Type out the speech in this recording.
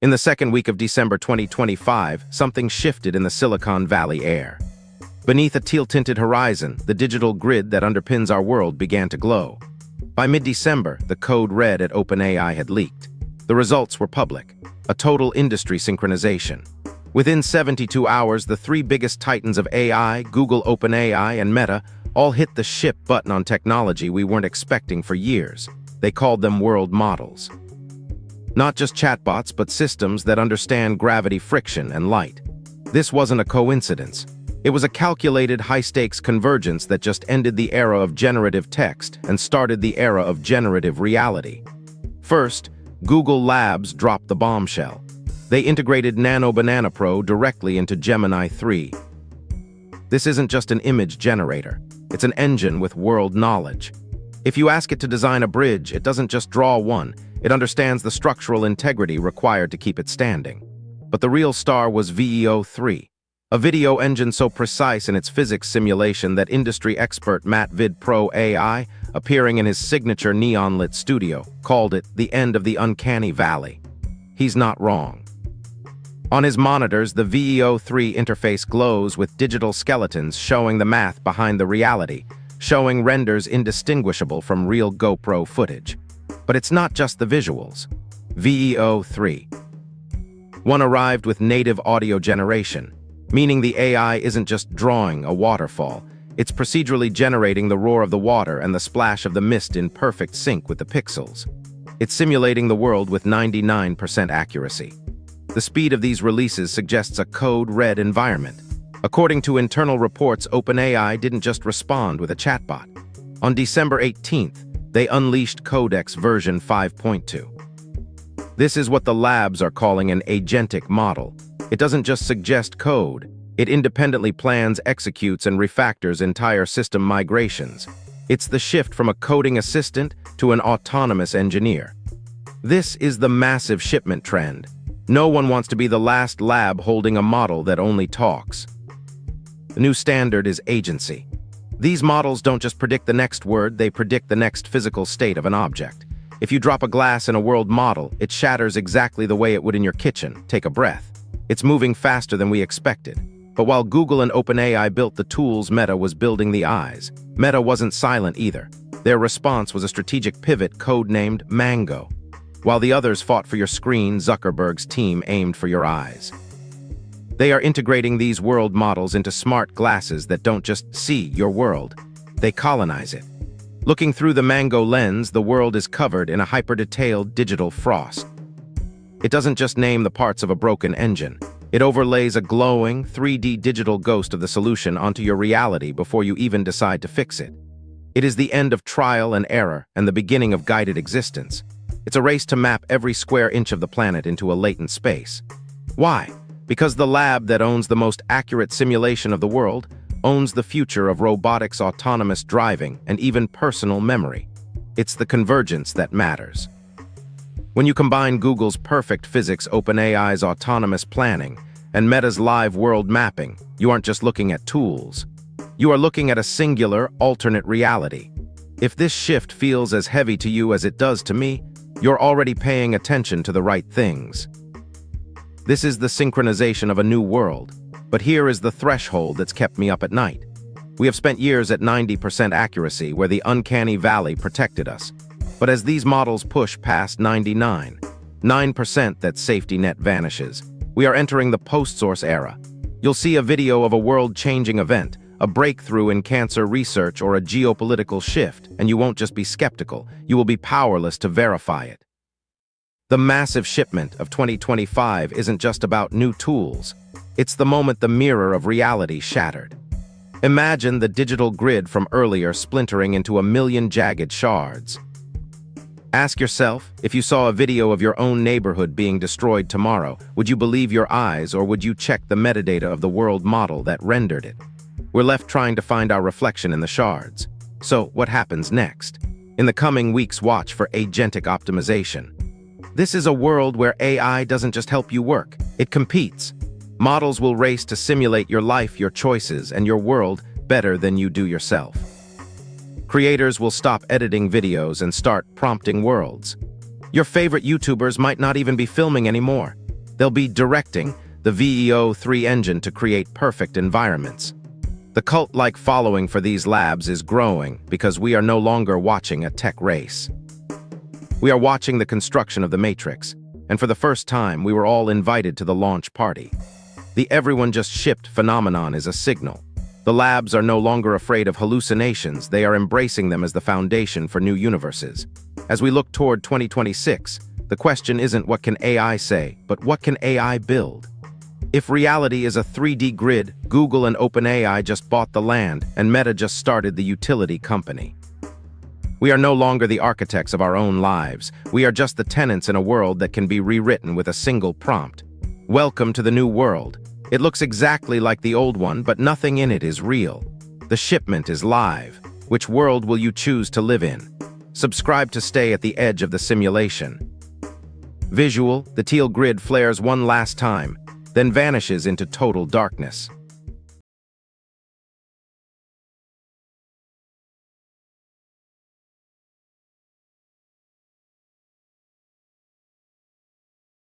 In the second week of December 2025, something shifted in the Silicon Valley air. Beneath a teal-tinted horizon, the digital grid that underpins our world began to glow. By mid-December, the code red at OpenAI had leaked. The results were public, a total industry synchronization. Within 72 hours, the three biggest titans of AI, Google, OpenAI, and Meta, all hit the ship button on technology we weren't expecting for years. They called them world models. Not just chatbots, but systems that understand gravity, friction, and light. This wasn't a coincidence. It was a calculated high-stakes convergence that just ended the era of generative text and started the era of generative reality. First, Google Labs dropped the bombshell. They integrated NanoBananaPro directly into Gemini 3. This isn't just an image generator. It's an engine with world knowledge. If you ask it to design a bridge, it doesn't just draw one. It understands the structural integrity required to keep it standing. But the real star was VEO 3, a video engine so precise in its physics simulation that industry expert MattVidPro AI, appearing in his signature neon-lit studio, called it the end of the uncanny valley. He's not wrong. On his monitors, the VEO 3 interface glows with digital skeletons showing the math behind the reality, showing renders indistinguishable from real GoPro footage. But it's not just the visuals. VEO 3. One arrived with native audio generation, meaning the AI isn't just drawing a waterfall. It's procedurally generating the roar of the water and the splash of the mist in perfect sync with the pixels. It's simulating the world with 99% accuracy. The speed of these releases suggests a code-red environment. According to internal reports, OpenAI didn't just respond with a chatbot. On December 18th, they unleashed Codex version 5.2. This is what the labs are calling an agentic model. It doesn't just suggest code. It independently plans, executes, and refactors entire system migrations. It's the shift from a coding assistant to an autonomous engineer. This is the massive shipment trend. No one wants to be the last lab holding a model that only talks. The new standard is agency. These models don't just predict the next word, they predict the next physical state of an object. If you drop a glass in a world model, it shatters exactly the way it would in your kitchen. Take a breath. It's moving faster than we expected. But while Google and OpenAI built the tools, Meta was building the eyes. Meta wasn't silent either. Their response was a strategic pivot codenamed Mango. While the others fought for your screen, Zuckerberg's team aimed for your eyes. They are integrating these world models into smart glasses that don't just see your world, they colonize it. Looking through the Mango lens, the world is covered in a hyper-detailed digital frost. It doesn't just name the parts of a broken engine. It overlays a glowing, 3D digital ghost of the solution onto your reality before you even decide to fix it. It is the end of trial and error and the beginning of guided existence. It's a race to map every square inch of the planet into a latent space. Why? Because the lab that owns the most accurate simulation of the world owns the future of robotics, autonomous driving, and even personal memory. It's the convergence that matters. When you combine Google's perfect physics, OpenAI's autonomous planning, and Meta's live world mapping, you aren't just looking at tools. You are looking at a singular, alternate reality. If this shift feels as heavy to you as it does to me, you're already paying attention to the right things. This is the synchronization of a new world, but here is the threshold that's kept me up at night. We have spent years at 90% accuracy where the uncanny valley protected us. But as these models push past 99%, that safety net vanishes. We are entering the post-source era. You'll see a video of a world-changing event, a breakthrough in cancer research or a geopolitical shift, and you won't just be skeptical, you will be powerless to verify it. The massive shipment of 2025 isn't just about new tools. It's the moment the mirror of reality shattered. Imagine the digital grid from earlier splintering into a million jagged shards. Ask yourself, if you saw a video of your own neighborhood being destroyed tomorrow, would you believe your eyes or would you check the metadata of the world model that rendered it? We're left trying to find our reflection in the shards. So, what happens next? In the coming weeks, watch for agentic optimization. This is a world where AI doesn't just help you work, it competes. Models will race to simulate your life, your choices, and your world better than you do yourself. Creators will stop editing videos and start prompting worlds. Your favorite YouTubers might not even be filming anymore. They'll be directing the VEO3 engine to create perfect environments. The cult-like following for these labs is growing because we are no longer watching a tech race. We are watching the construction of the Matrix, and for the first time, we were all invited to the launch party. The everyone just shipped phenomenon is a signal. The labs are no longer afraid of hallucinations, they are embracing them as the foundation for new universes. As we look toward 2026, the question isn't what can AI say, but what can AI build? If reality is a 3D grid, Google and OpenAI just bought the land, and Meta just started the utility company. We are no longer the architects of our own lives. We are just the tenants in a world that can be rewritten with a single prompt. Welcome to the new world. It looks exactly like the old one, but nothing in it is real. The shipment is live. Which world will you choose to live in? Subscribe to stay at the edge of the simulation. Visual, the teal grid flares one last time, then vanishes into total darkness.